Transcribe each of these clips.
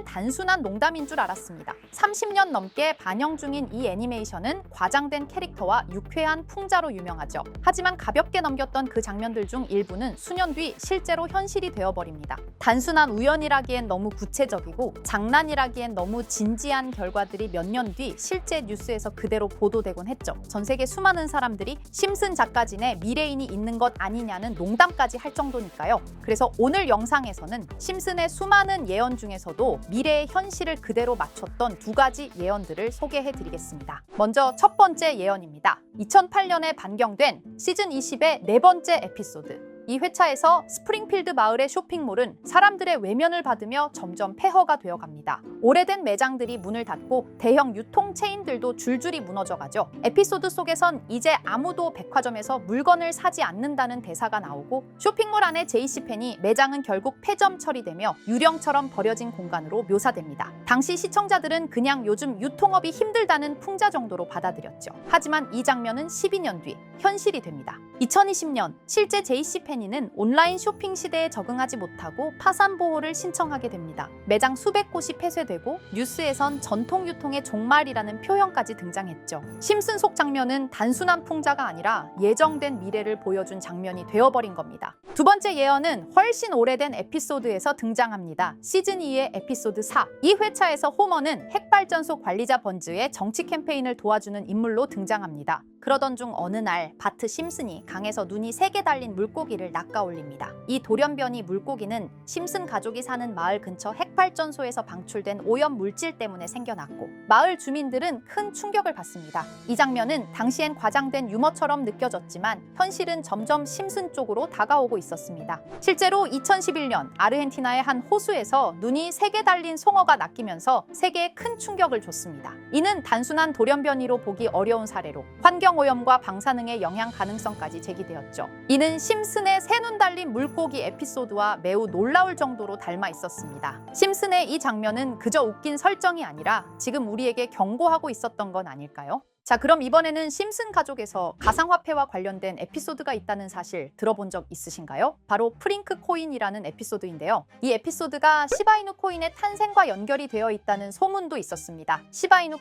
단순한 농담인 줄 알았습니다. 30년 넘게 반영 중인 이 애니메이션은 과장된 캐릭터와 유쾌한 풍자로 유명하죠. 하지만 가볍게 넘겼던 그 장면들 중 일부는 수년 뒤 실제로 현실이 되어버립니다. 단순한 우연이라기엔 너무 구체적이고 장난이라기엔 너무 진지한 결과들이 몇 년 뒤 실제 뉴스에서 그대로 보도되곤 했죠. 전 세계 수많은 사람들이 심슨 작가진에 미래인이 있는 것 아니냐는 농담까지 할 정도니까요. 그래서 오늘 영상에서는 심슨의 수많은 예언 중에서도 미래의 현실을 그대로 맞췄던 두 가지 예언들을 소개해드리겠습니다. 먼저 첫 번째 예언입니다. 2008년에 반경된 시즌 20의 네 번째 에피소드. 이 회차에서 스프링필드 마을의 쇼핑몰은 사람들의 외면을 받으며 점점 폐허가 되어갑니다. 오래된 매장들이 문을 닫고 대형 유통 체인들도 줄줄이 무너져가죠. 에피소드 속에선 이제 아무도 백화점에서 물건을 사지 않는다는 대사가 나오고 쇼핑몰 안의 JC펜이 매장은 결국 폐점 처리되며 유령처럼 버려진 공간으로 묘사됩니다. 당시 시청자들은 그냥 요즘 유통업이 힘들다는 풍자 정도로 받아들였죠. 하지만 이 장면은 12년 뒤 현실이 됩니다. 2020년 실제 JC펜이는 온라인 쇼핑 시대에 적응하지 못하고 파산 보호를 신청하게 됩니다. 매장 수백 곳이 폐쇄되고 뉴스에선 전통 유통의 종말이라는 표현까지 등장했죠. 심슨 속 장면은 단순한 풍자가 아니라 예정된 미래를 보여준 장면이 되어버린 겁니다. 두 번째 예언은 훨씬 오래된 에피소드에서 등장합니다. 시즌 2의 에피소드 4. 이 회차에서 호머는 핵발전소 관리자 번즈의 정치 캠페인을 도와주는 인물로 등장합니다. 그러던 중 어느 날 바트 심슨이 강에서 눈이 3개 달린 물고기를 낚아올립니다. 이 돌연변이 물고기는 심슨 가족이 사는 마을 근처 핵발전소에서 방출된 오염 물질 때문에 생겨났고 마을 주민들은 큰 충격을 받습니다. 이 장면은 당시엔 과장된 유머처럼 느껴졌지만 현실은 점점 심슨 쪽으로 다가오고 있었습니다. 실제로 2011년 아르헨티나의 한 호수에서 눈이 3개 달린 송어가 낚이면서 세계에 큰 충격을 줬습니다. 이는 단순한 돌연변이로 보기 어려운 사례로 환경오염과 방사능의 영향 가능성까지 제기되었죠. 이는 심슨의 새 눈 달린 물고기 에피소드와 매우 놀라울 정도로 닮아 있었습니다. 심슨의 이 장면은 그저 웃긴 설정이 아니라 지금 우리에게 경고하고 있었던 건 아닐까요? 자, 그럼 이번에는 심슨 가족에서 가상화폐와 관련된 에피소드가 있다는 사실 들어본 적 있으신가요? 바로 프링크 코인이라는 에피소드인데요. 이 에피소드가 시바이누 코인의 탄생과 연결이 되어 있다는 소문도 있었습니다. 시바이누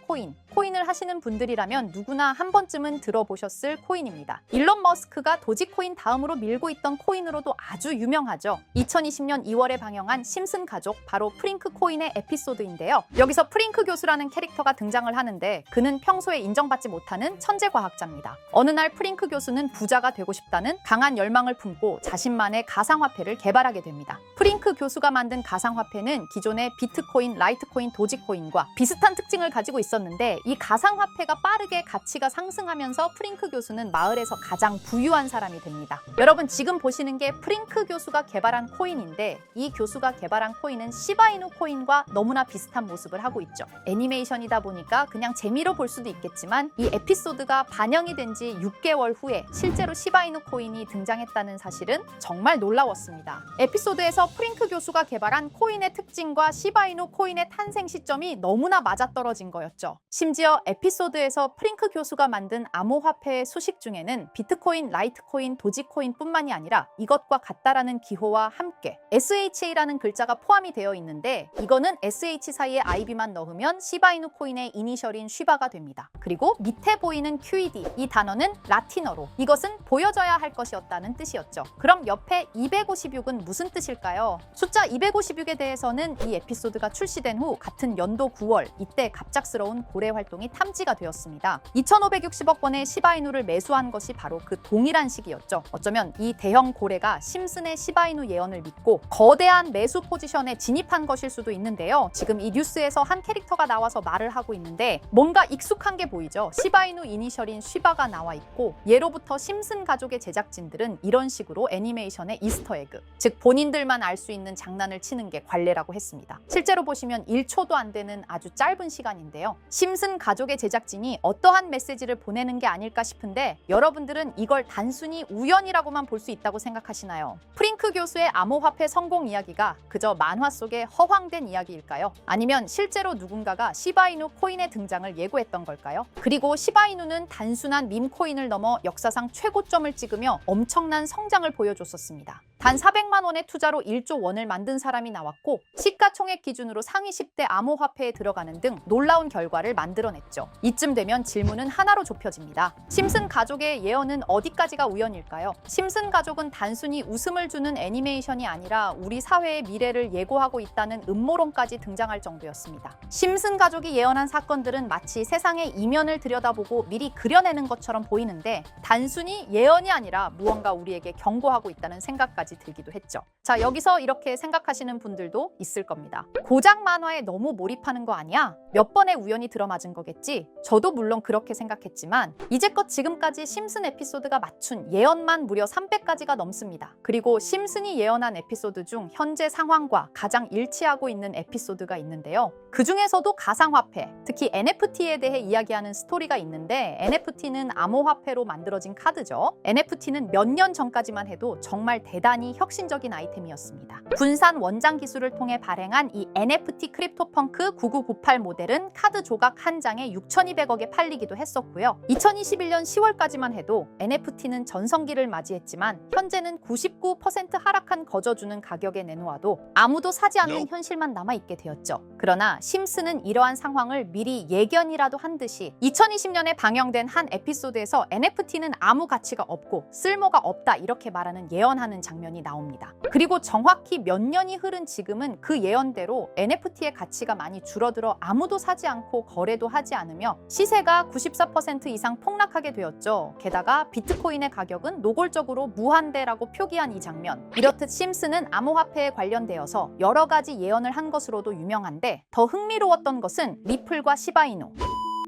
코인을 하시는 분들이라면 누구나 한 번쯤은 들어보셨을 코인입니다. 일론 머스크가 도지코인 다음으로 밀고 있던 코인으로도 아주 유명하죠. 2020년 2월에 방영한 심슨 가족, 바로 프링크 코인의 에피소드인데요. 여기서 프링크 교수라는 캐릭터가 등장을 하는데 그는 평소에 인정받지 못하는 천재 과학자입니다. 어느 날 프링크 교수는 부자가 되고 싶다는 강한 열망을 품고 자신만의 가상화폐를 개발하게 됩니다. 프링크 교수가 만든 가상화폐는 기존의 비트코인, 라이트코인, 도지코인과 비슷한 특징을 가지고 있었는데 이 가상화폐가 빠르게 가치가 상승하면서 프링크 교수는 마을에서 가장 부유한 사람이 됩니다. 여러분, 지금 보시는 게 프링크 교수가 개발한 코인인데 이 교수가 개발한 코인은 시바이누 코인과 너무나 비슷한 모습을 하고 있죠. 애니메이션이다 보니까 그냥 재미로 볼 수도 있겠지만 이 에피소드가 반영이 된 지 6개월 후에 실제로 시바이누 코인이 등장했다는 사실은 정말 놀라웠습니다. 에피소드에서 프링크 교수가 개발한 코인의 특징과 시바이누 코인의 탄생 시점이 너무나 맞아떨어진 거였죠. 심지어 에피소드에서 프링크 교수가 만든 암호화폐의 수식 중에는 비트코인, 라이트코인, 도지코인뿐만이 아니라 이것과 같다라는 기호와 함께 SHA라는 글자가 포함이 되어 있는데 이거는 SH 사이에 IB만 넣으면 시바이누 코인의 이니셜인 쉬바가 됩니다. 그리고 밑에 보이는 QED, 이 단어는 라틴어로 이것은 보여져야 할 것이었다는 뜻이었죠. 그럼 옆에 256은 무슨 뜻일까요? 숫자 256에 대해서는 이 에피소드가 출시된 후 같은 연도 9월 이때 갑작스러운 고래 활동이 탐지가 되었습니다. 2,560억 원의 시바이누를 매수한 것이 바로 그 동일한 시기였죠. 어쩌면 이 대형 고래가 심슨의 시바이누 예언을 믿고 거대한 매수 포지션에 진입한 것일 수도 있는데요. 지금 이 뉴스에서 한 캐릭터가 나와서 말을 하고 있는데 뭔가 익숙한 게 보이죠. 시바이누 이니셜인 쉬바가 나와 있고 예로부터 심슨 가족의 제작진들은 이런 식으로 애니메이션의 이스터에그, 즉 본인들만 알 수 있는 장난을 치는 게 관례라고 했습니다. 실제로 보시면 1초도 안 되는 아주 짧은 시간인데요. 심슨 가족의 제작진이 어떠한 메시지를 보내는 게 아닐까 싶은데 여러분들은 이걸 단순히 우연이라고만 볼 수 있다고 생각하시나요? 프링크 교수의 암호화폐 성공 이야기가 그저 만화 속의 허황된 이야기일까요? 아니면 실제로 누군가가 시바이누 코인의 등장을 예고했던 걸까요? 그리고 시바이누는 단순한 밈코인을 넘어 역사상 최고점을 찍으며 엄청난 성장을 보여줬었습니다. 단 400만 원의 투자로 1조 원을 만든 사람이 나왔고 시가총액 기준으로 상위 10대 암호화폐에 들어가는 등 놀라운 결과를 만들어냈죠. 이쯤 되면 질문은 하나로 좁혀집니다. 심슨 가족의 예언은 어디까지가 우연일까요? 심슨 가족은 단순히 웃음을 주는 애니메이션이 아니라 우리 사회의 미래를 예고하고 있다는 음모론까지 등장할 정도였습니다. 심슨 가족이 예언한 사건들은 마치 세상의 이면을 들여다보고 미리 그려내는 것처럼 보이는데 단순히 예언이 아니라 무언가 우리에게 경고하고 있다는 생각까지 들기도 했죠. 자, 여기서 이렇게 생각하시는 분들도 있을 겁니다. 고작 만화에 너무 몰입하는 거 아니야? 몇 번의 우연이 들어맞은 거겠지? 저도 물론 그렇게 생각했지만 이제껏 지금까지 심슨 에피소드가 맞춘 예언만 무려 300가지가 넘습니다. 그리고 심슨이 예언한 에피소드 중 현재 상황과 가장 일치하고 있는 에피소드가 있는데요. 그 중에서도 가상화폐, 특히 NFT에 대해 이야기하는 스토리가 있는데 NFT는 암호화폐로 만들어진 카드죠. NFT는 몇 년 전까지만 해도 정말 대단히 혁신적인 아이템이었습니다. 분산 원장 기술을 통해 발행한 이 NFT 크립토펑크 9998 모델은 카드 조각 한 장에 6,200억에 팔리기도 했었고요. 2021년 10월까지만 해도 NFT는 전성기를 맞이했지만 현재는 99% 하락한 거저주는 가격에 내놓아도 아무도 사지 않는 현실만 남아있게 되었죠. 그러나 심슨은 이러한 상황을 미리 예견이라도 한 듯이 2020년에 방영된 한 에피소드에서 NFT는 아무 가치가 없고 쓸모가 없다 이렇게 말하는 예언하는 장면이 나옵니다. 그리고 정확히 몇 년이 흐른 지금은 그 예언대로 NFT의 가치가 많이 줄어들어 아무도 사지 않고 거래도 하지 않으며 시세가 94% 이상 폭락하게 되었죠. 게다가 비트코인의 가격은 노골적으로 무한대라고 표기한 이 장면. 이렇듯 심슨은 암호화폐에 관련되어서 여러 가지 예언을 한 것으로도 유명한데 더 흥미로웠던 것은 리플과 시바이누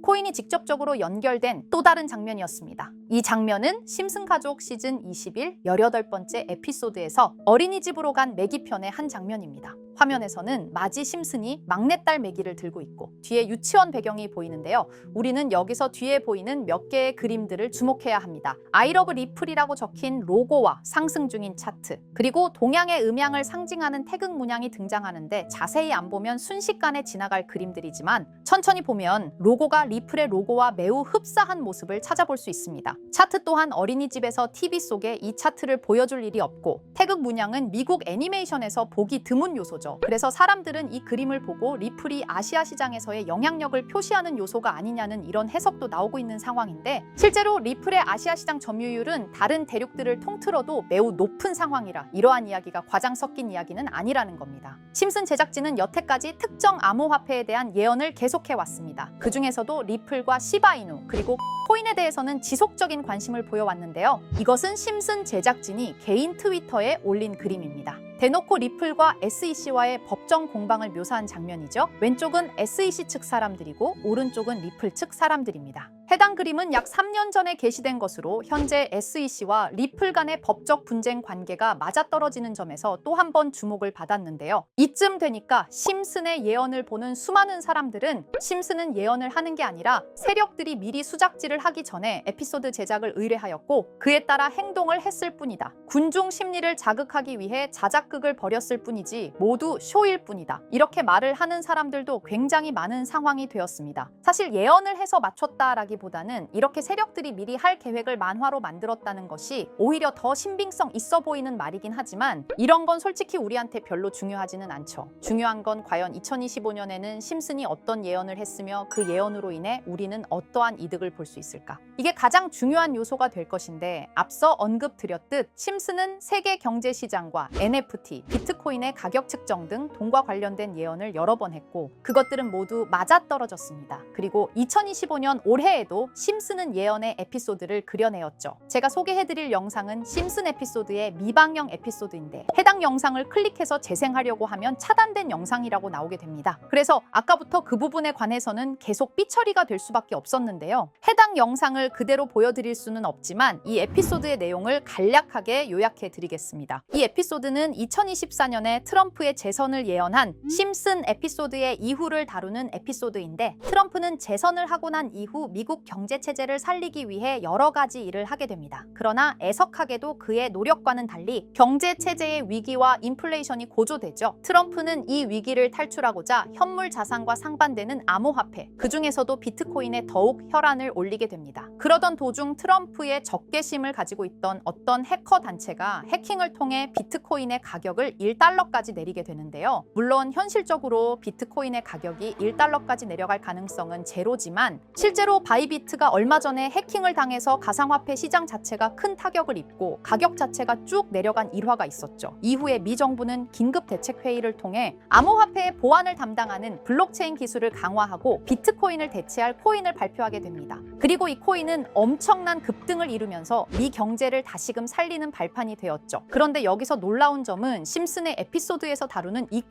코인이 직접적으로 연결된 또 다른 장면이었습니다. 이 장면은 심슨 가족 시즌 21 18번째 에피소드에서 어린이집으로 간 매기 편의 한 장면입니다. 화면에서는 마지 심슨이 막내딸 매기를 들고 있고 뒤에 유치원 배경이 보이는데요. 우리는 여기서 뒤에 보이는 몇 개의 그림들을 주목해야 합니다. I love 리플이라고 적힌 로고와 상승 중인 차트, 그리고 동양의 음양을 상징하는 태극 문양이 등장하는데 자세히 안 보면 순식간에 지나갈 그림들이지만 천천히 보면 로고가 리플의 로고와 매우 흡사한 모습을 찾아볼 수 있습니다. 차트 또한 어린이집에서 TV 속에 이 차트를 보여줄 일이 없고 태극 문양은 미국 애니메이션에서 보기 드문 요소죠. 그래서 사람들은 이 그림을 보고 리플이 아시아 시장에서의 영향력을 표시하는 요소가 아니냐는 이런 해석도 나오고 있는 상황인데 실제로 리플의 아시아 시장 점유율은 다른 대륙들을 통틀어도 매우 높은 상황이라 이러한 이야기가 과장 섞인 이야기는 아니라는 겁니다. 심슨 제작진은 여태까지 특정 암호화폐에 대한 예언을 계속해왔습니다. 그 중에서도 리플과 시바이누 그리고 코인에 대해서는 지속적인 관심을 보여왔는데요. 이것은 심슨 제작진이 개인 트위터에 올린 그림입니다. 대놓고 리플과 SEC와의 법정 공방을 묘사한 장면이죠. 왼쪽은 SEC 측 사람들이고 오른쪽은 리플 측 사람들입니다. 해당 그림은 약 3년 전에 게시된 것으로 현재 SEC와 리플 간의 법적 분쟁 관계가 맞아떨어지는 점에서 또 한 번 주목을 받았는데요. 이쯤 되니까 심슨의 예언을 보는 수많은 사람들은 심슨은 예언을 하는 게 아니라 세력들이 미리 수작질을 하기 전에 에피소드 제작을 의뢰하였고 그에 따라 행동을 했을 뿐이다. 군중 심리를 자극하기 위해 자작극을 벌였을 뿐이지 모두 쇼일 뿐이다. 이렇게 말을 하는 사람들도 굉장히 많은 상황이 되었습니다. 사실 예언을 해서 맞췄다라기보다는 이렇게 세력들이 미리 할 계획을 만화로 만들었다는 것이 오히려 더 신빙성 있어 보이는 말이긴 하지만 이런 건 솔직히 우리한테 별로 중요하지는 않죠. 중요한 건 과연 2025년에는 심슨이 어떤 예언을 했으며 그 예언으로 인해 우리는 어떠한 이득을 볼 수 있을까? 이게 가장 중요한 요소가 될 것인데 앞서 언급드렸듯 심슨은 세계 경제 시장과 NFT, 비트코인의 가격 측정 등 돈과 관련된 예언을 여러 번 했고 그것들은 모두 맞아떨어졌습니다. 그리고 2025년 올해에도 심슨은 예언의 에피소드를 그려내었죠. 제가 소개해드릴 영상은 심슨 에피소드의 미방영 에피소드인데 해당 영상을 클릭해서 재생하려고 하면 차단된 영상이라고 나오게 됩니다. 그래서 아까부터 그 부분에 관해서는 계속 삐처리가 될 수밖에 없었는데요. 해당 영상을 그대로 보여드릴 수는 없지만 이 에피소드의 내용을 간략하게 요약해 드리겠습니다. 이 에피소드는 2024년에 트럼프의 재선을 예언한 심슨 에피소드의 이후를 다루는 에피소드인데 트럼프는 재선을 하고 난 이후 미국 미국 경제 체제를 살리기 위해 여러 가지 일을 하게 됩니다. 그러나 애석하게도 그의 노력과는 달리 경제 체제의 위기와 인플레이션이 고조되죠. 트럼프는 이 위기를 탈출하고자 현물 자산과 상반되는 암호화폐, 그 중에서도 비트코인에 더욱 혈안을 올리게 됩니다. 그러던 도중 트럼프의 적개심을 가지고 있던 어떤 해커 단체가 해킹을 통해 비트코인의 가격을 1달러까지 내리게 되는데요. 물론 현실적으로 비트코인의 가격이 1달러까지 내려갈 가능성은 제로지만 실제로 바이비트가 얼마 전에 해킹을 당해서 가상화폐 시장 자체가 큰 타격을 입고 가격 자체가 쭉 내려간 일화가 있었죠. 이후에 미 정부는 긴급 대책 회의를 통해 암호화폐의 보안을 담당하는 블록체인 기술을 강화하고 비트코인을 대체할 코인을 발표하게 됩니다. 그리고 이 코인은 엄청난 급등을 이루면서 미 경제를 다시금 살리는 발판이 되었죠. 그런데 여기서 놀라운 점은 심슨의 에피소드에서 다루는 이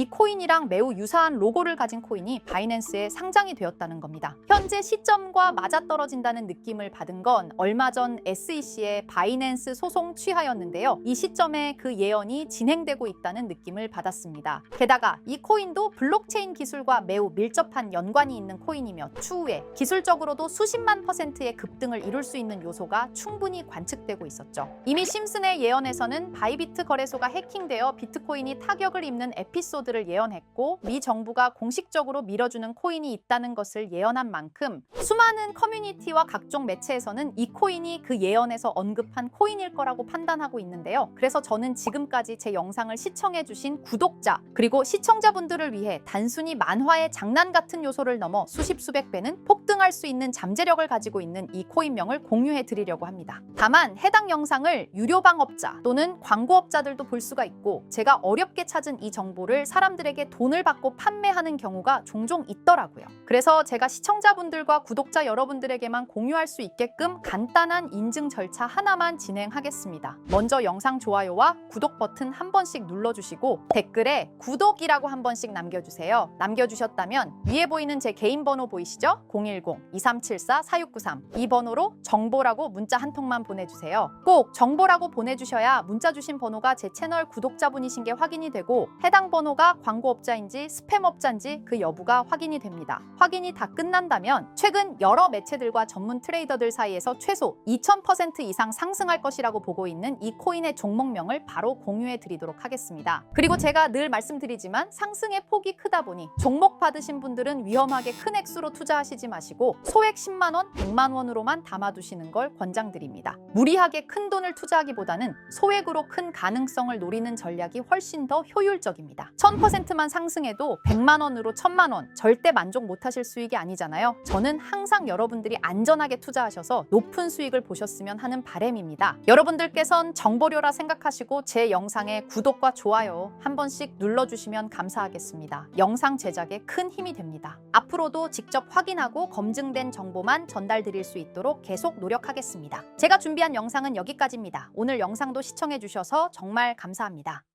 코인이랑 매우 유사한 로고를 가진 코인이 바이낸스에 상장이 되었다는 겁니다. 현재 시점과 맞아떨어진다는 느낌을 받은 건 얼마 전 SEC의 바이낸스 소송 취하였는데요. 이 시점에 그 예언이 진행되고 있다는 느낌을 받았습니다. 게다가 이 코인도 블록체인 기술과 매우 밀접한 연관이 있는 코인이며 추후에 기술적으로도 수십만 %의 급등을 이룰 수 있는 요소가 충분히 관측되고 있었죠. 이미 심슨의 예언에서는 바이비트 거래소가 해킹되어 비트코인이 타격을 입는 에피소드를 예언했고 미 정부가 공식적으로 밀어주는 코인이 있다는 것을 예언한 만큼 수많은 커뮤니티와 각종 매체에서는 이 코인이 그 예언에서 언급한 코인일 거라고 판단하고 있는데요. 그래서 저는 지금까지 제 영상을 시청해주신 구독자 그리고 시청자분들을 위해 단순히 만화의 장난 같은 요소를 넘어 수십 수백 배는 폭등할 수 있는 잠재력을 가지고 있는 이 코인명을 공유해 드리려고 합니다. 다만 해당 영상을 유료방업자 또는 광고업자들도 볼 수가 있고 제가 어렵게 찾은 이 정보를 사람들에게 돈을 받고 판매하는 경우가 종종 있더라고요. 그래서 제가 시청자분들과 구독자 여러분들에게만 공유할 수 있게끔 간단한 인증 절차 하나만 진행하겠습니다. 먼저 영상 좋아요와 구독 버튼 한 번씩 눌러주시고 댓글에 구독이라고 한 번씩 남겨주세요. 남겨주셨다면 위에 보이는 제 개인 번호 보이시죠? 010-2374-4693 이 번호로 정보라고 문자 한 통만 보내주세요. 꼭 정보라고 보내주셔야 문자 주신 번호가 제 채널 구독자분이신 게 확인이 되고 해당 번호가 광고업자인지 스팸업자인지 그 여부가 확인이 됩니다. 확인이 다 끝난다면 최근 여러 매체들과 전문 트레이더들 사이에서 최소 2000% 이상 상승할 것이라고 보고 있는 이 코인의 종목명을 바로 공유해 드리도록 하겠습니다. 그리고 제가 늘 말씀드리지만 상승의 폭이 크다 보니 종목 받으신 분들은 위험하게 큰 액수로 투자하시지 마시고 소액 10만 원, 100만 원으로만 담아두시는 걸 권장드립니다. 무리하게 큰 돈을 투자하기보다는 소액으로 큰 가능성을 노리는 전략이 훨씬 더 효율적입니다. 1000%만 상승해도 100만 원으로 1000만 원 절대 만족 못하실 수익이 아니잖아요. 저는 항상 여러분들이 안전하게 투자하셔서 높은 수익을 보셨으면 하는 바람입니다. 여러분들께선 정보료라 생각하시고 제 영상에 구독과 좋아요 한 번씩 눌러주시면 감사하겠습니다. 영상 제작에 큰 힘이 됩니다. 앞으로도 직접 확인하고 검증된 정보만 전달드릴 수 있도록 계속 노력하겠습니다. 제가 준비한 영상은 여기까지입니다. 오늘 영상도 시청해주셔서 정말 감사합니다.